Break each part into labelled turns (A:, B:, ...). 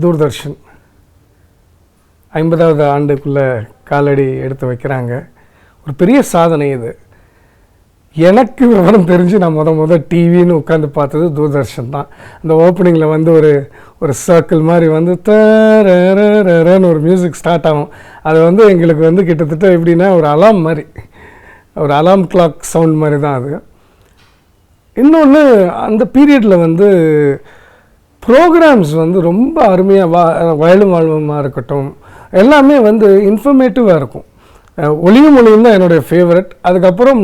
A: தூர்தர்ஷன் 50வது ஆண்டுக்குள்ளே காலடி எடுத்து வைக்கிறாங்க. ஒரு பெரிய சாதனை இது. எனக்கு விவரம் தெரிஞ்சு நான் முத டிவின்னு உட்காந்து பார்த்தது தூர்தர்ஷன் தான். அந்த ஓப்பனிங்கில் வந்து ஒரு சர்க்கிள் மாதிரி வந்து தரன்னு ஒரு மியூசிக் ஸ்டார்ட் ஆகும். அது வந்து எங்களுக்கு வந்து கிட்டத்தட்ட எப்படின்னா ஒரு அலாம் மாதிரி, ஒரு அலாம் கிளாக் சவுண்ட் மாதிரி தான் அது. இன்னொன்று அந்த பீரியடில் வந்து ப்ரோக்ராம்ஸ் வந்து ரொம்ப அருமையாக வயலும் வாழ்வுமாக இருக்கட்டும், எல்லாமே வந்து இன்ஃபர்மேட்டிவாக இருக்கும். ஒளியும் ஒளியும் தான் என்னுடைய ஃபேவரட். அதுக்கப்புறம்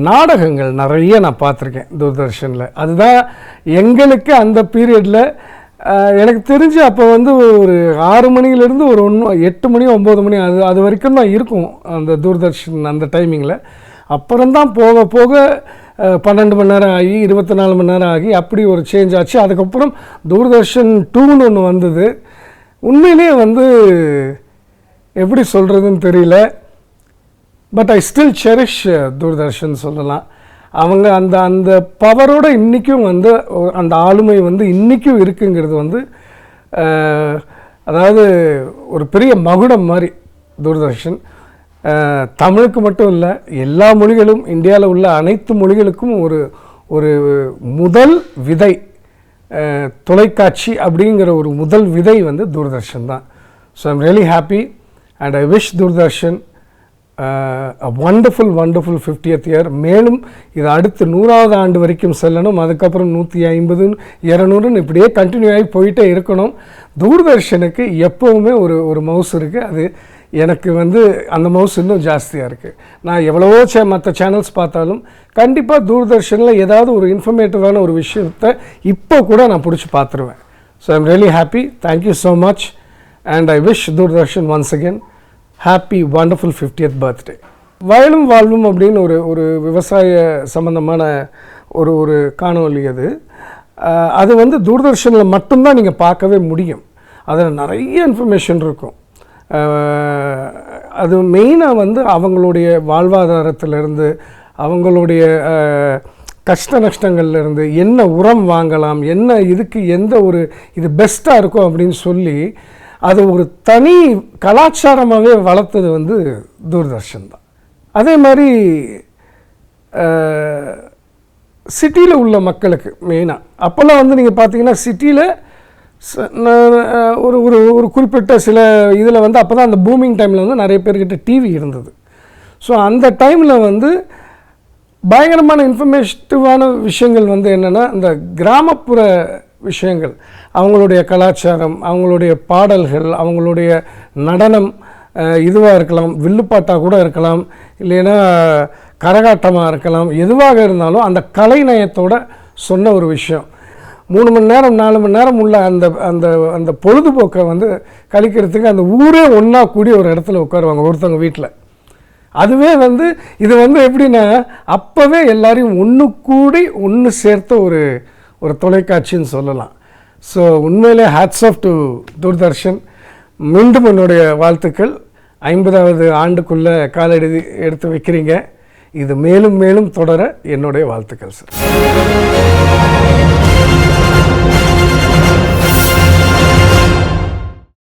A: நாடகங்கள் நிறைய நான் பார்த்துருக்கேன் தூர்தர்ஷனில். அதுதான் எங்களுக்கு அந்த பீரியடில் எனக்கு தெரிஞ்சு அப்போ வந்து ஒரு 6 மணிலேருந்து ஒரு 8 மணி 9 மணி அது வரைக்கும் தான் இருக்கும் அந்த தூர்தர்ஷன் அந்த டைமிங்கில். அப்புறம்தான் போக போக 12 மணி நேரம் ஆகி 24 மணி நேரம் ஆகி அப்படி ஒரு சேஞ்ச் ஆச்சு. அதுக்கப்புறம் தூர்தர்ஷன் 2ன்னு ஒன்று வந்தது. உண்மையிலே வந்து எப்படி சொல்கிறதுன்னு தெரியல, but I still cherish Doordarshan சொல்லலாம். அவங்க அந்த பவரோடு இன்றைக்கும் வந்து அந்த ஆளுமை வந்து இன்றைக்கும் இருக்குங்கிறது வந்து அதாவது ஒரு பெரிய மகுடம் மாதிரி தூர்தர்ஷன். தமிழுக்கு மட்டும் இல்லை, எல்லா மொழிகளும், இந்தியாவில் உள்ள அனைத்து மொழிகளுக்கும் ஒரு முதல் விதை தொலைக்காட்சி அப்படிங்கிற ஒரு முதல் விதை வந்து தூர்தர்ஷன் தான். So I'm really happy and I wish Doordarshan a wonderful 50th year. மேலும் இது அடுத்து 100வது ஆண்டு வரைக்கும் செல்லணும். அதுக்கப்புறம் 150 200 இப்படியே கண்டினியூ ஆகி போயிட்டே இருக்கணும். தூர்தர்ஷனுக்கு எப்போவுமே ஒரு மவுஸ் இருக்குது. அது எனக்கு வந்து அந்த மவுஸ் இன்னும் ஜாஸ்தியாக இருக்குது. நான் எவ்வளவோ மற்ற சேனல்ஸ் பார்த்தாலும் கண்டிப்பாக தூர்தர்ஷனில் ஏதாவது ஒரு இன்ஃபர்மேட்டிவான ஒரு விஷயத்தை இப்போ கூட நான் பிடிச்சி பார்த்துருவேன். So I'm really happy. Thank you so much and I wish Doordarshan once again happy wonderful 50th birthday. வயலும் வாழ்வும் அப்படின்னு ஒரு விவசாய சம்பந்தமான ஒரு காணொலி அது வந்து தூர்தர்ஷனில் மட்டும்தான் நீங்கள் பார்க்கவே முடியும். அதில் நிறைய இன்ஃபர்மேஷன் இருக்கும். அது மெயினாக வந்து அவங்களுடைய வாழ்வாதாரத்திலேருந்து, அவங்களுடைய கஷ்ட நஷ்டங்கள்லேருந்து, என்ன உரம் வாங்கலாம், என்ன இதுக்கு எந்த ஒரு இது பெஸ்ட்டாக இருக்கும் அப்படின்னு சொல்லி அது ஒரு தனி கலாச்சாரமாகவே வளர்த்தது வந்து தூர்தர்ஷன் தான். அதே மாதிரி சிட்டியில் உள்ள மக்களுக்கு மெயினாக அப்போல்லாம் வந்து நீங்கள் பார்த்தீங்கன்னா சிட்டியில் ஒரு குறிப்பிட்ட சில இதில் வந்து அப்போ தான் அந்த பூமிங் டைமில் வந்து நிறைய பேர்கிட்ட டிவி இருந்தது. ஸோ அந்த டைமில் வந்து பயங்கரமான இன்ஃபர்மேட்டிவான விஷயங்கள் வந்து என்னென்னா இந்த கிராமப்புற விஷயங்கள், அவங்களுடைய கலாச்சாரம், அவங்களுடைய பாடல்கள், அவங்களுடைய நடனம், இதுவாக இருக்கலாம், வில்லுப்பாட்டாக கூட இருக்கலாம், இல்லைன்னா கரகாட்டமாக இருக்கலாம், எதுவாக இருந்தாலும் அந்த கலைநயத்தோடு சொன்ன ஒரு விஷயம். 3 மணி நேரம் 4 மணி நேரம் உள்ள அந்த பொழுதுபோக்கை வந்து கழிக்கிறதுக்கு அந்த ஊரே ஒன்றா கூடி ஒரு இடத்துல உட்காருவாங்க ஒருத்தவங்க வீட்டில். அதுவே வந்து இது வந்து எப்படின்னா அப்போவே எல்லாரையும் ஒன்று கூடி ஒன்று சேர்த்த ஒரு தொலைக்காட்சின்னு சொல்லலாம். ஸோ உண்மையிலே ஹேட்ஸ் ஆஃப் டு தூர்தர்ஷன். மீண்டும் என்னுடைய வாழ்த்துக்கள். 50வது ஆண்டுக்குள்ளே காலடி எடுத்து வைக்கிறீங்க. இது மேலும் மேலும் தொடர என்னுடைய வாழ்த்துக்கள் சார்.